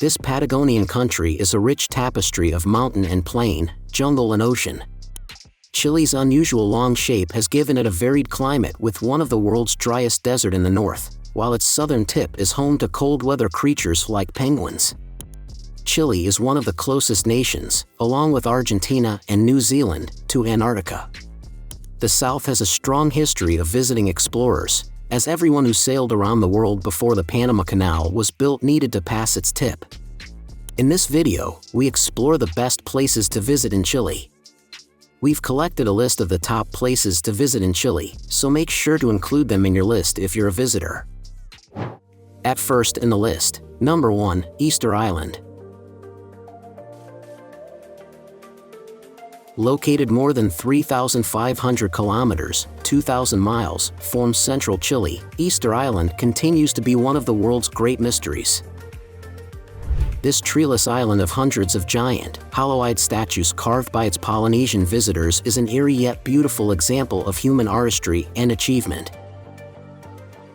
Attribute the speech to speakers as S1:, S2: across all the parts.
S1: This Patagonian country is a rich tapestry of mountain and plain, jungle and ocean. Chile's unusual long shape has given it a varied climate with one of the world's driest desert in the north, while its southern tip is home to cold weather creatures like penguins. Chile is one of the closest nations, along with Argentina and New Zealand, to Antarctica. The South has a strong history of visiting explorers, as everyone who sailed around the world before the Panama Canal was built needed to pass its tip. In this video, we explore the best places to visit in Chile. We've collected a list of the top places to visit in Chile, so make sure to include them in your list if you're a visitor. At first in the list, number 1, Easter Island. Located more than 3,500 kilometers, 2,000 miles, from central Chile, Easter Island continues to be one of the world's great mysteries. This treeless island of hundreds of giant, hollow-eyed statues carved by its Polynesian visitors is an eerie yet beautiful example of human artistry and achievement.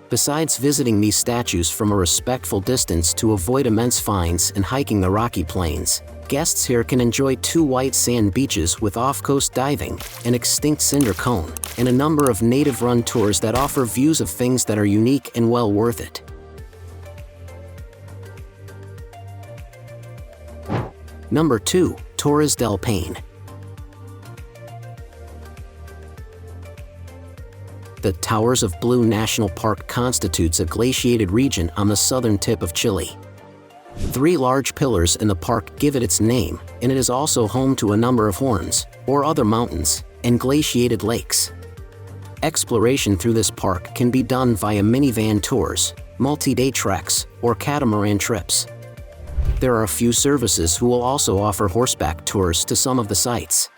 S1: Besides visiting these statues from a respectful distance to avoid immense fines and hiking the rocky plains, guests here can enjoy 2 white sand beaches with off-coast diving, an extinct cinder cone, and a number of native-run tours that offer views of things that are unique and well worth it. Number 2, Torres del Paine. The Towers of Blue National Park constitutes a glaciated region on the southern tip of Chile. 3 large pillars in the park give it its name, and it is also home to a number of horns, or other mountains, and glaciated lakes. Exploration through this park can be done via minivan tours, multi-day treks, or catamaran trips. There are a few services who will also offer horseback tours to some of the sites.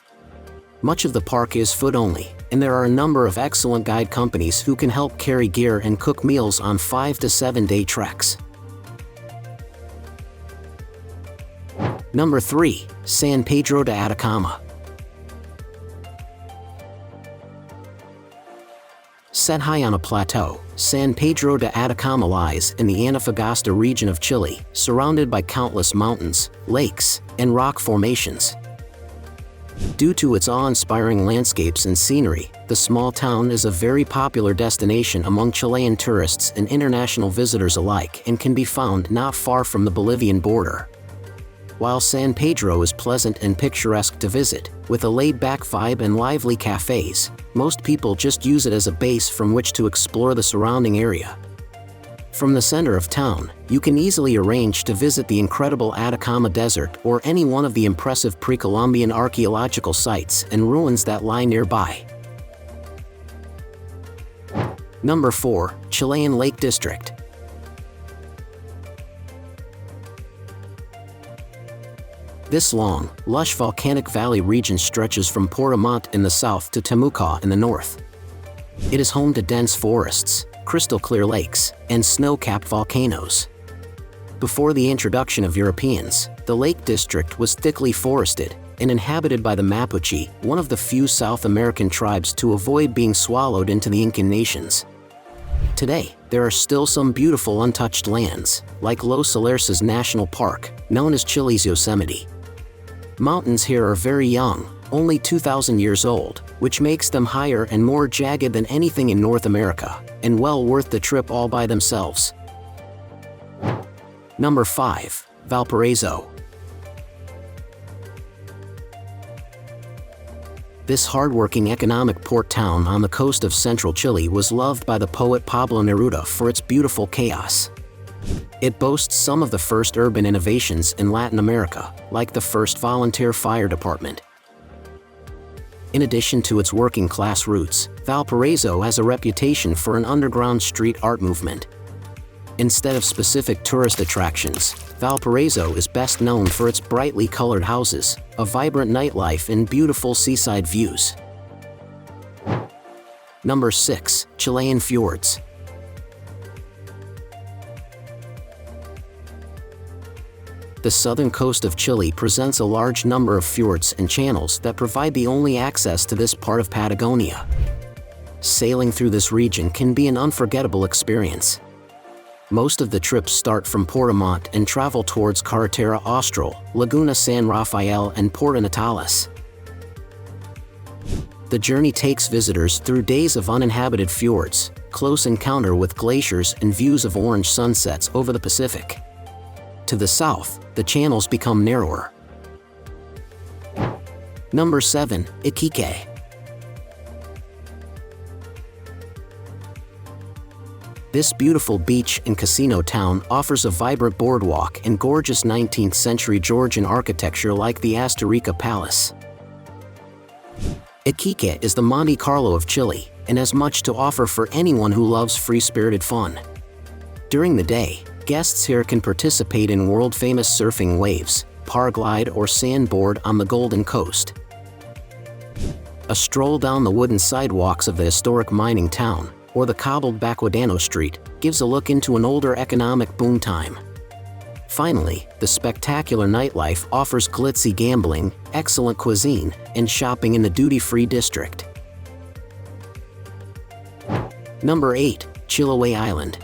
S1: Much of the park is foot-only, and there are a number of excellent guide companies who can help carry gear and cook meals on 5 to 7 day treks. Number 3, San Pedro de Atacama. Set high on a plateau, San Pedro de Atacama lies in the Antofagasta region of Chile, surrounded by countless mountains, lakes, and rock formations. Due to its awe-inspiring landscapes and scenery, the small town is a very popular destination among Chilean tourists and international visitors alike and can be found not far from the Bolivian border. While San Pedro is pleasant and picturesque to visit, with a laid-back vibe and lively cafes, most people just use it as a base from which to explore the surrounding area. From the center of town, you can easily arrange to visit the incredible Atacama Desert or any one of the impressive pre-Columbian archaeological sites and ruins that lie nearby. Number 4, Chilean Lake District. This long, lush volcanic valley region stretches from Portimont in the south to Temuco in the north. It is home to dense forests, crystal-clear lakes, and snow-capped volcanoes. Before the introduction of Europeans, the Lake District was thickly forested and inhabited by the Mapuche, one of the few South American tribes to avoid being swallowed into the Incan nations. Today, there are still some beautiful untouched lands, like Los Alerces National Park, known as Chile's Yosemite. Mountains here are very young, only 2,000 years old, which makes them higher and more jagged than anything in North America, and well worth the trip all by themselves. Number 5, Valparaiso. This hardworking economic port town on the coast of central Chile was loved by the poet Pablo Neruda for its beautiful chaos. It boasts some of the first urban innovations in Latin America, like the first volunteer fire department. In addition to its working-class roots, Valparaiso has a reputation for an underground street art movement. Instead of specific tourist attractions, Valparaiso is best known for its brightly colored houses, a vibrant nightlife, and beautiful seaside views. Number 6, Chilean Fjords. The southern coast of Chile presents a large number of fjords and channels that provide the only access to this part of Patagonia. Sailing through this region can be an unforgettable experience. Most of the trips start from Portimont and travel towards Carretera Austral, Laguna San Rafael and Porto Natales. The journey takes visitors through days of uninhabited fjords, close encounter with glaciers and views of orange sunsets over the Pacific. To the south, the channels become narrower. Number 7. Iquique. This beautiful beach and casino town offers a vibrant boardwalk and gorgeous 19th century Georgian architecture like the Asturica Palace. Iquique is the Monte Carlo of Chile, and has much to offer for anyone who loves free-spirited fun. During the day, guests here can participate in world-famous surfing waves, paraglide or sandboard on the Golden Coast. A stroll down the wooden sidewalks of the historic mining town, or the cobbled Baquedano Street, gives a look into an older economic boom time. Finally, the spectacular nightlife offers glitzy gambling, excellent cuisine, and shopping in the duty-free district. Number 8. Chiloe Island.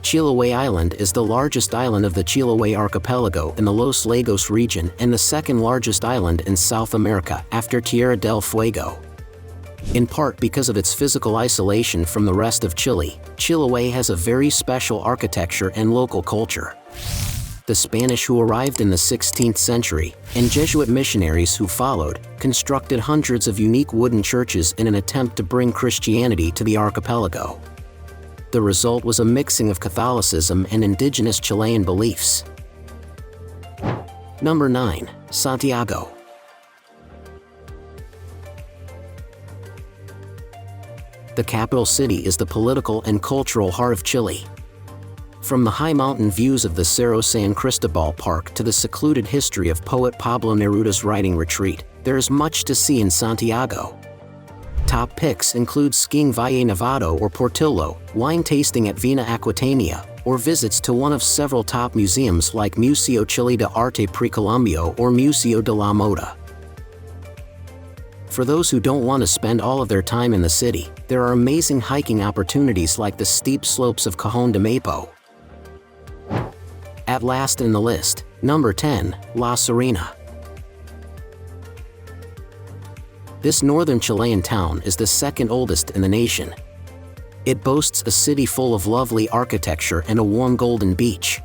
S1: Chiloe Island is the largest island of the Chiloe archipelago in the Los Lagos region and the second largest island in South America after Tierra del Fuego. In part because of its physical isolation from the rest of Chile, Chiloe has a very special architecture and local culture. The Spanish who arrived in the 16th century, and Jesuit missionaries who followed, constructed hundreds of unique wooden churches in an attempt to bring Christianity to the archipelago. The result was a mixing of Catholicism and indigenous Chilean beliefs. Number 9. Santiago. The capital city is the political and cultural heart of Chile. From the high mountain views of the Cerro San Cristobal Park to the secluded history of poet Pablo Neruda's writing retreat, there is much to see in Santiago. Top picks include skiing Valle Nevado or Portillo, wine tasting at Vina Aquitania, or visits to one of several top museums like Museo Chile de Arte Precolombio or Museo de la Moda. For those who don't want to spend all of their time in the city, there are amazing hiking opportunities like the steep slopes of Cajon de Maipo. At last in the list, number 10, La Serena. This northern Chilean town is the second oldest in the nation. It boasts a city full of lovely architecture and a warm golden beach.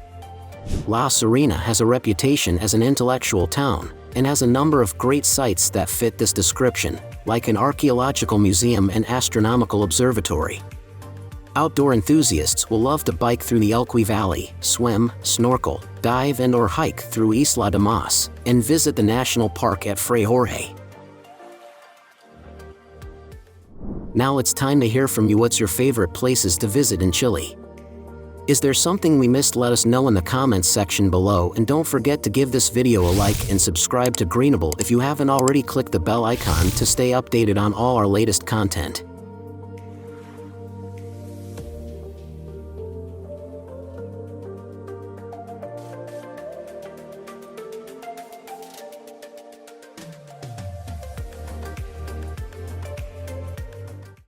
S1: La Serena has a reputation as an intellectual town, and has a number of great sites that fit this description, like an archaeological museum and astronomical observatory. Outdoor enthusiasts will love to bike through the Elqui Valley, swim, snorkel, dive and/or hike through Isla de Mas, and visit the national park at Fray Jorge. Now it's time to hear from you. What's your favorite places to visit in Chile? Is there something we missed? Let us know in the comments section below, and don't forget to give this video a like and subscribe to Greenable if you haven't already. Click the bell icon to stay updated on all our latest content.